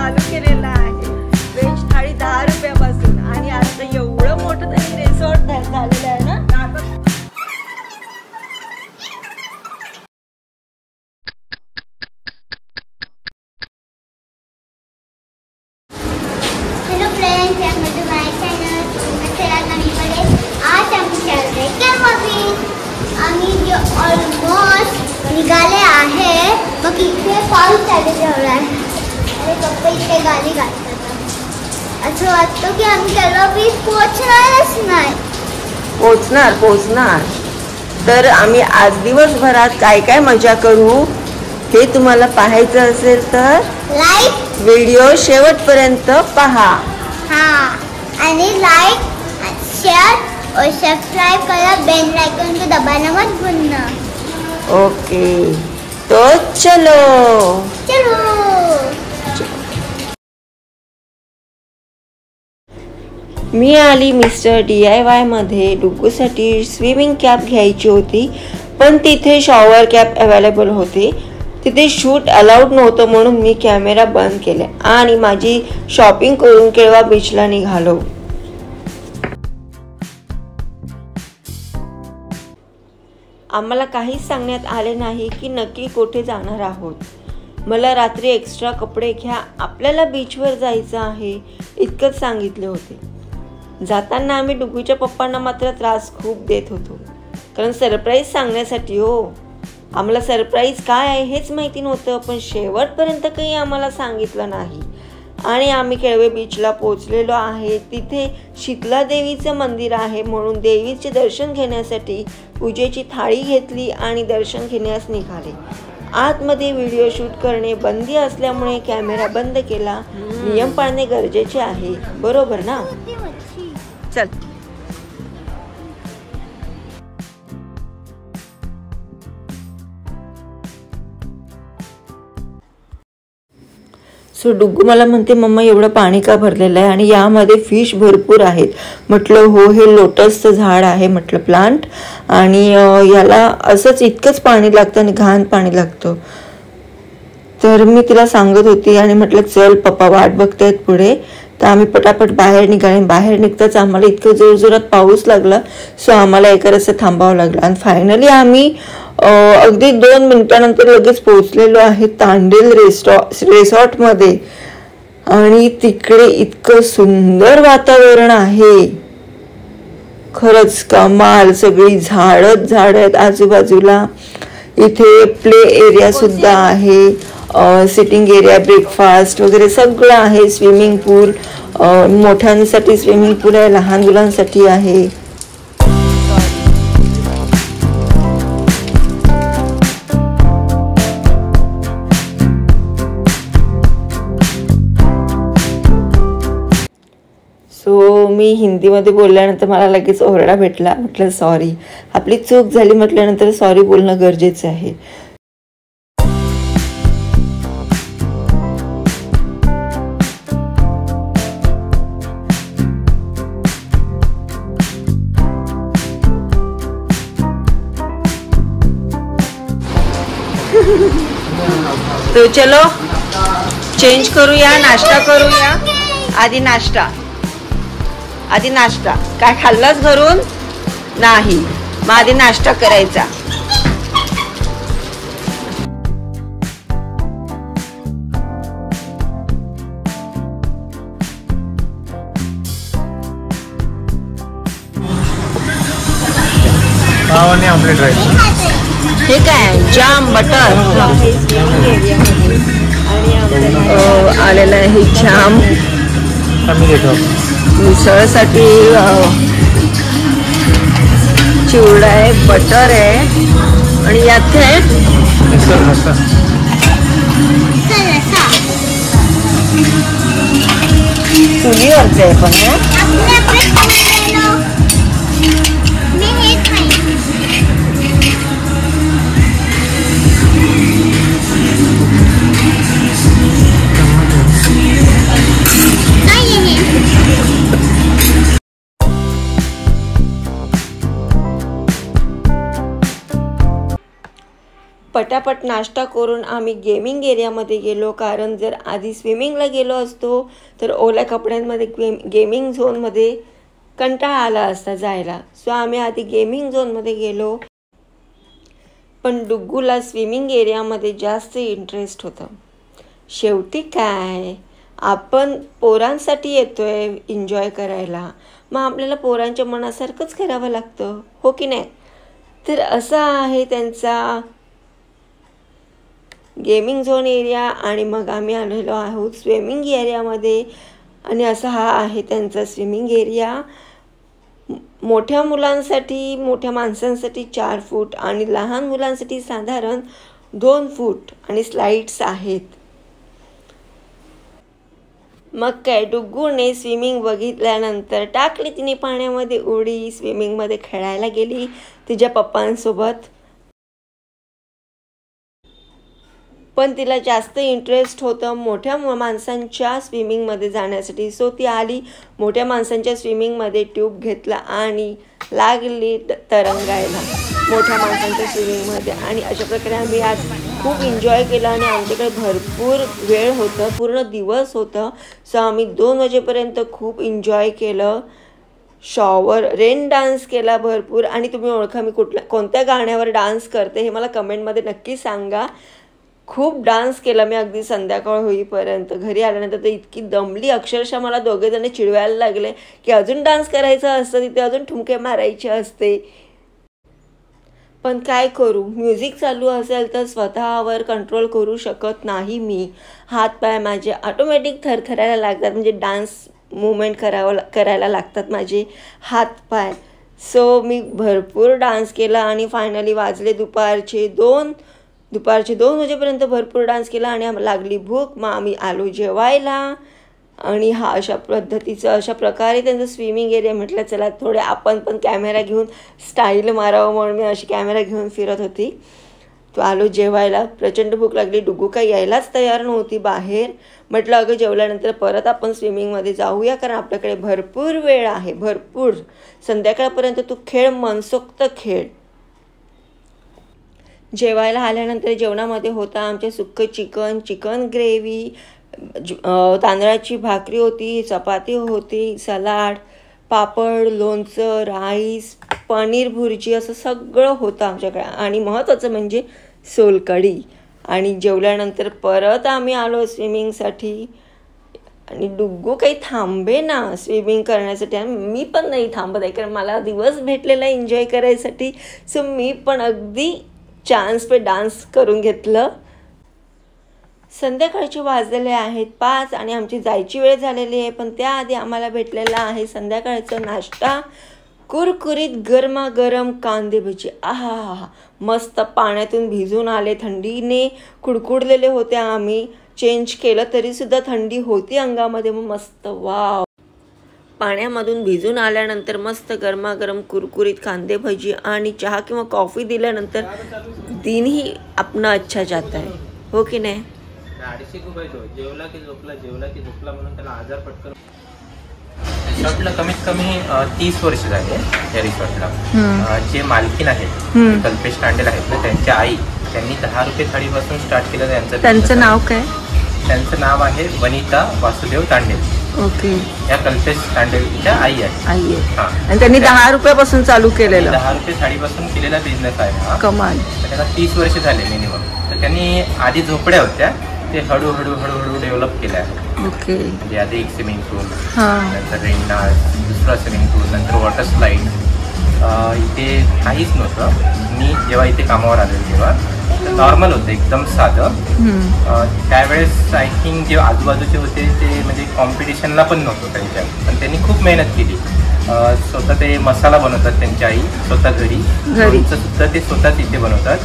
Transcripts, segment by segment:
चालू केलेला आहे। व्हेज थाळी 10 रुपयापासून आणि आता एवढं मोठं तरी रिसॉर्ट झालेलं आहे ना। Hello friends, welcome to my channel. आज आम्ही चाललोय केरमावी। आम्ही ऑलमोस्ट निघाले आहे। मग इथे पाऊस चालू आहे आणि पप्पा इथे गाडी घालतात। असं वाटतं की आम्ही केरमावी पोहोचणारच नाही। पोहोचणार तर आम्ही आज दिवसभरात काय काय मजा करू हे तुम्हाला पाहायचं असेल तर लाईक व्हिडिओ शेवटपर्यंत पहा। आणि लाईक शेयर और सब्सक्राइब करा, बेल आइकन को दबाना मत भूलना। ओके, तो चलो। मी आली मिस्टर DIY मध्ये। डुग्गूसाठी स्विमिंग कॅप घ्यायची होती, पण तिथे शॉवर कॅप अवेलेबल होते। तिथे शूट अलाउड नव्हतं म्हणून मी कॅमेरा बंद केले आणि माझी शॉपिंग करून केळवा बीचला निघालो। आम्हाला काहीच सांगण्यात आले नाही की नक्की कुठे जाणार आहोत। मला रात्री एक्स्ट्रा कपडे घ्या, आपल्याला बीचवर जायचं आहे इतकंच सांगितले होते। जाताना आम्ही डुग्गूच्या पप्पांना मात्र त्रास खूप देत होतो, कारण सरप्राईज सांगण्यासाठी हो। आम्हाला सरप्राईज काय आहे हेच माहिती नव्हतं, पण शेवटपर्यंत काही आम्हाला सांगितलं नाही। आणि आम्ही केळवे बीचला पोहोचलेलो आहे। तिथे शीतला देवीचं मंदिर आहे म्हणून देवीचे दर्शन घेण्यासाठी पूजेची थाळी घेतली आणि दर्शन घेण्यास निघाले। आतमध्ये व्हिडिओ शूट करणे बंदी असल्यामुळे कॅमेरा बंद केला। नियम पाळणे गरजेचे आहे, बरोबर ना? चल। सो डुग्गू मला म्हणते, मम्मा एवढं पाणी का भरलेलं आहे आणि यामध्ये फिश भरपूर आहेत। म्हटलं हो, हे लोटसचं झाड आहे म्हटलं, प्लांट, आणि याला असंच इतकंच पाणी लागतं आणि घाण पाणी लागतं। तर मी तिला सांगत होती आणि म्हटलं चल पप्पा वाट बघतायत पुढे। तर आम्ही पटापट बाहेर निघाले। बाहेर निघताच आम्हाला इतकं जोरजोरात पाऊस लागला, सो आम्हाला एका रस्त्यात थांबावं लागलं आणि फायनली आम्ही अगदी 2 मिनिटानंतर लगेच पोहोचलेलो आहे तांडेल रिसॉर्ट मध्ये। आणि तिकडे इतकं सुंदर वातावरण आहे, खरंच कमाल। सगळी झाडच झाड आहेत आजूबाजूला। इथे प्ले एरिया सुद्धा आहे, सिटिंग एरिया, ब्रेकफास्ट वगैरे सगळं आहे। स्विमिंग पूल, मोठ्यांसाठी स्विमिंग पूल आहे, लहान मुलांसाठी आहे। सो मी हिंदीमध्ये बोलल्यानंतर मला लगेच ओरडा भेटला। म्हटलं सॉरी, आपली चूक झाली म्हटल्यानंतर सॉरी बोलणं गरजेचं आहे। तो चलो चेंज करूया, नाश्ता करूया। आधी नाश्ता काय खाल्लास घरून? नाही, मग आधी नाश्ता करायचा। ऑमलेट राईस, हे काय जाम बटर आलेलं आहे। जाम मिसळसाठी चिवडा आहे, बटर आहे आणि यात आहे चुलीवरचं आहे पण पटापट नाश्ता करून आम्ही गेमिंग एरियामध्ये गेलो, कारण जर आधी स्विमिंगला गेलो असतो तर ओल्या कपड्यांमध्ये गेमिंग झोनमध्ये कंटाळा आला असता जायला. सो आम्ही आधी गेमिंग झोनमध्ये गेलो. पण डुग्गूला स्विमिंग एरियामध्ये जास्त इंटरेस्ट होतं. शेवटी काय, आपण पोरांसाठी येतोय एन्जॉय करायला, मग आपल्याला पोरांच्या मनासारखंच करावं लागतं, हो की नाही. तर असा आहे त्यांचा गेमिंग झोन एरिया. आणि मग आम्ही आलेलो आहोत स्विमिंग एरियामध्ये. आणि असा हा आहे त्यांचा स्विमिंग एरिया. मोठ्या मुलांसाठी, मोठ्या माणसांसाठी 4 फूट आणि लहान मुलांसाठी साधारण 2 फूट आणि स्लाइड्स आहेत. मग काय, डुग्गूने स्विमिंग बघितल्यानंतर टाकली तिने पाण्यामध्ये उडी. स्विमिंगमध्ये खेळायला गेली तिच्या पप्पांसोबत. पण तिला जास्त इंटरेस्ट होतं मोठ्या माणसांच्या स्विमिंगमध्ये जाण्यासाठी. सो ती आली मोठ्या माणसांच्या स्विमिंगमध्ये, ट्यूब घेतला आणि लागली तरंगायला मोठ्या माणसांच्या स्विमिंगमध्ये. आणि अशा प्रकारे आम्ही आज खूप एन्जॉय केला. आणि आमच्याकडे भरपूर वेळ होतं, पूर्ण दिवस होतं. सो आम्ही 2 वाजेपर्यंत खूप एन्जॉय केलं. शॉवर रेन डान्स केला भरपूर. आणि तुम्ही ओळखा मी कोणत्या गाण्यावर डान्स करते हे मला कमेंटमध्ये नक्की सांगा. खूप डान्स केला मी अगदी संध्याकाळ होईपर्यंत. घरी आल्यानंतर तर इतकी दमली, अक्षरशः मला दोघेजण चिडवायला लागले की अजून डान्स करायचं असतं, तिथे अजून ठुमके मारायचे असते. पण काय करू, म्युझिक चालू असेल तर स्वतःवर कंट्रोल करू शकत नाही मी. हातपाय माझे ऑटोमॅटिक थरथरायला लागतात, म्हणजे डान्स मुवमेंट करायला लागतात माझे हातपाय. सो मी भरपूर डान्स केला. आणि फायनली वाजले दुपारचे 2 वाजेपर्यंत भरपूर डान्स केला. आणि लागली भूक, मग आम्ही आलो जेवायला. आणि हा अशा पद्धतीचं, अशा प्रकारे त्यांचं स्विमिंग एरिया. म्हटलं चला थोडे आपण पण कॅमेरा घेऊन स्टाईल मारावं, म्हणून मी अशी कॅमेरा घेऊन फिरत होती. तो आलो जेवायला. प्रचंड भूक लागली. डुग्गू काही यायलाच तयार नव्हती बाहेर. म्हटलं अगं जेवल्यानंतर परत आपण स्विमिंगमध्ये जाऊया, कारण आपल्याकडे भरपूर वेळ आहे, भरपूर. संध्याकाळपर्यंत तू खेळ, मनसोक्त खेळ. जेवायला आल्यानंतर जेवणामध्ये होता आमचे सुक्कं चिकन ग्रेव्ही, तांदळाची भाकरी होती, चपाती होती, सलाड, पापड, लोणचं, राईस, पनीर भुर्जी, असं सगळं होतं आमच्याकडे. आणि महत्त्वाचं म्हणजे सोलकढी. आणि जेवल्यानंतर परत आम्ही आलो स्विमिंगसाठी. आणि डुग्गू काही थांबे ना स्विमिंग करण्यासाठी. आणि मी पण नाही थांबत आहे, कारण मला दिवस भेटलेला एन्जॉय करायसाठी. सो मी पण अगदी चान्स पे डान्स करून घेतलं. संध्याकाळचे वाजलेले आहेत 5 आणि आमची जायची वेळ झालेली आहे. पण त्याआधी आम्हाला भेटलेला आहे संध्याकाळचा नाश्ता. कुरकुरीत गरमागरम कांदे भजी. आहा, मस्त पाण्यातून भिजून आले, थंडीने कुडकुडलेले होते. आम्ही चेंज केलं तरीसुद्धा थंडी होती अंगामध्ये. मग मस्त वाव, पाण्यामधून भिजून आल्यानंतर मस्त गरमागरम कुरकुरीत कांदे भजी आणि चहा किंवा कॉफी दिल्यानंतर दिनही अपना अच्छा जाता है, हो की नाही. 250 रुपये तो जेवला की झोपला म्हणून त्याला आजार पटकन. रिसॉर्टला कमीत कमी 30 वर्ष झाले या रिसॉर्टला. जे मालकीन आहेत कल्पेश तांडेल आहेत ना, त्यांच्या आई, त्यांनी 10 रुपये थाळीपासून स्टार्ट केलं. त्यांचं नाव काय? त्यांचं नाव आहे वनिता वासुदेव तांडेल. ओके. या कल्पेश तांडेलच्या आई आहे. आणि त्यांनी 10 रुपयापासून चालू केलेलं, 10 रुपये थाळीपासून केलेला बिझनेस आहे हा. कमाल. त्याला 30 वर्ष झाले मिनिमम. तर त्यांनी आधी झोपड्या होत्या, ते हळूहळू डेव्हलप केल्या आहे. ओके. म्हणजे आधी एक स्विमिंग पूल, नंतर रेन डान्स, दुसरा स्विमिंग पूल, नंतर वॉटर स्लाईड. इथे काहीच नव्हतं. मी जेव्हा इथे कामावर आलेलो तेव्हा नॉर्मल होतं, एकदम साधं. त्यावेळेस आय थिंक जे आजूबाजूचे होते ते म्हणजे कॉम्पिटिशनला पण नव्हतं त्यांच्या. पण त्यांनी खूप मेहनत केली. स्वतः ते मसाला बनवतात त्यांची आई, स्वतः घरी सुद्धा ते स्वतःच इथे बनवतात.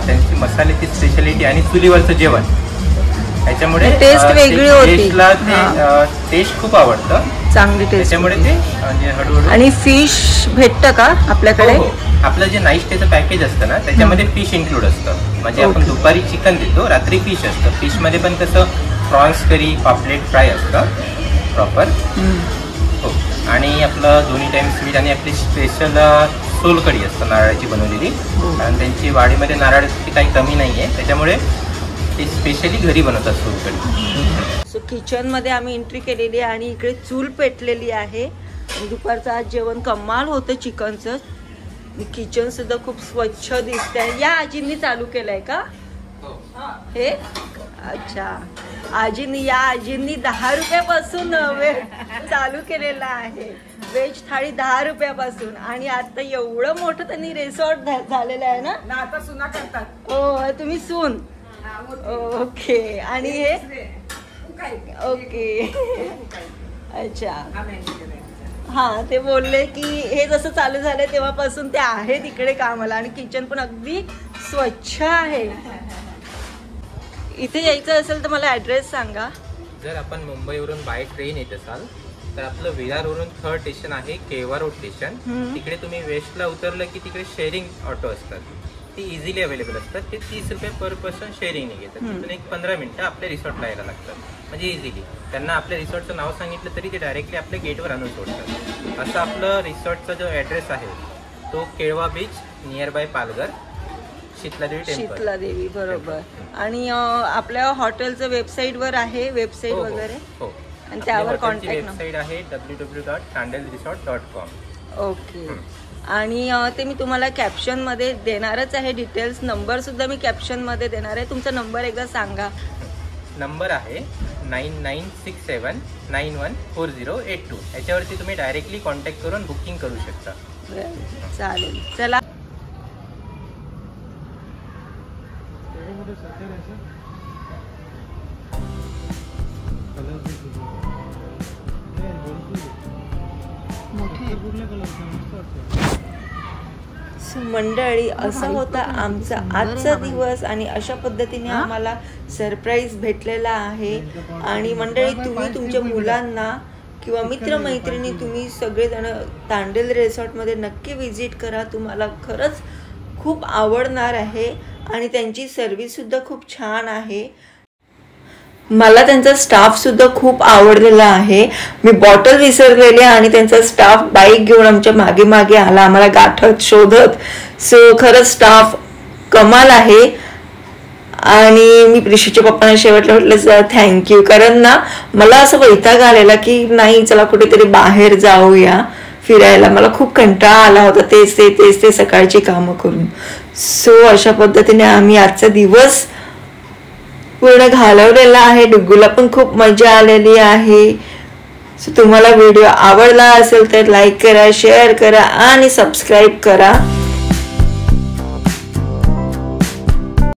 त्यांची मसाल्याची स्पेशालिटी आणि चुलीवरचं जेवण, त्याच्यामुळे टेस्ट वेगळी होती. टेस्ट खूप आवडतं, चांगली टेस्ट. त्याच्यामुळे ते म्हणजे हळूहळू. आणि फिश भेटतं का आपल्याकडे? आपलं जे नाईट स्टेचं पॅकेज असतं ना, त्याच्यामध्ये फिश इन्क्लूड असतं. म्हणजे आपण दुपारी चिकन देतो, रात्री फिश असतं. फिशमध्ये पण कसं प्रॉन्स करी, पापलेट फ्राय असतं प्रॉपर. हो. आणि आपलं दोन्ही टाइम स्वीट आणि आपली स्पेशल सोलकढी असतं नारळाची बनवलेली, कारण त्यांची वाडीमध्ये नारळाची काही कमी नाही आहे, त्याच्यामुळे ते स्पेशली घरी बनवतात सोलकढी. सो किचनमध्ये आम्ही एंट्री केलेली आहे आणि इकडे चूल पेटलेली आहे. दुपारचं आज जेवण कमाल होतं चिकनचं. किचन सुद्धा खूप स्वच्छ दिसतंय. या आजींनी चालू केलंय का हे? अच्छा, आजींनी 10 रुपयापासून चालू केलेलं आहे. व्हेज थाळी 10 रुपयापासून. आणि आता एवढं मोठं त्यांनी रिसॉर्ट झालेलं आहे ना. आता सुना करतात. हो, तुम्ही सून. ओके. आणि हे ओके. अच्छा, हा, ते बोलले की हे जसं चालू झालंय तेव्हापासून ते आहे तिकडे कामाला. आणि किचन पण अगदी स्वच्छ आहे. इथे यायचं असेल तर मला ॲड्रेस सांगा. जर आपण मुंबईवरून बाय ट्रेन येत असाल तर आपलं विरारवरून 3rd स्टेशन आहे केवा रोड स्टेशन. तिकडे तुम्ही वेस्टला उतरलं की तिकडे शेअरिंग ऑटो असतात, ती इझिली अवेलेबल असतात. ते 30 रुपये पर पर्सन शेअरिंगने घेतात. तिथून एक 15 मिनिटं आपल्या रिसॉर्टला यायला लागतात. म्हणजे इझिली त्यांना आपल्या रिसॉर्टचं नाव सांगितलं तरी ते डायरेक्टली आपल्या गेटवर आणून सोडतात. असं आपलं रिसॉर्टचा जो ॲड्रेस आहे तो Kelva beach near by Palghar, Shitladevi temple. Shitladevi, बरोबर. आणि आपल्या हॉटेलचं वेबसाईटवर आहे वेबसाईट वगैरे. हो, आणि त्यावर कॉन्टॅक्ट वेबसाईट आहे www.chandelresort.com. ओके. आणि ते मी तुम्हाला कॅप्शनमध्ये देणारच आहे डिटेल्स. नंबर सुद्धा मी कॅप्शनमध्ये देणार आहे. तुमचा नंबर एकदा सांगा. नंबर आहे 9967914082. याच्यावरती तुम्ही डायरेक्टली कॉन्टॅक्ट करून बुकिंग करू शकता. चालेल, चला. मंडळी, असा होता आमचा आजचा दिवस आणि अशा पद्धतीने आम्हाला सरप्राईज भेटलेला आहे. आणि मंडळी, तुम्ही तुमच्या मुलांना किंवा मित्रमैत्रिणी तुम्ही सगळेजण तांडेल रिसॉर्टमध्ये नक्की व्हिजिट करा. तुम्हाला खरंच खूप आवडणार आहे. आणि त्यांची सर्व्हिससुद्धा खूप छान आहे. मला त्यांचा स्टाफसुद्धा खूप आवडलेला आहे. मी बॉटल विसरलेली आणि त्यांचा स्टाफ बाईक घेऊन आमच्या मागे मागे आला, आम्हाला गाठत शोधत. सो खरंच स्टाफ कमाल आहे. आणि मी प्रिशीच्या पप्पांना शेवटला म्हटलं थँक्यू, कारण ना मला असं वैताग आलेला की नाही चला कुठेतरी बाहेर जाऊया फिरायला. मला खूप कंटाळा आला होता तेच ते सकाळची कामं करून. सो अशा पद्धतीने आम्ही आजचा दिवस पूर्ण घालवलेला आहे. डुग्गूला पण खूप मजा आलेली आहे. सो तुम्हाला व्हिडिओ आवडला असेल तर लाईक करा, शेअर करा आणि सबस्क्राईब करा.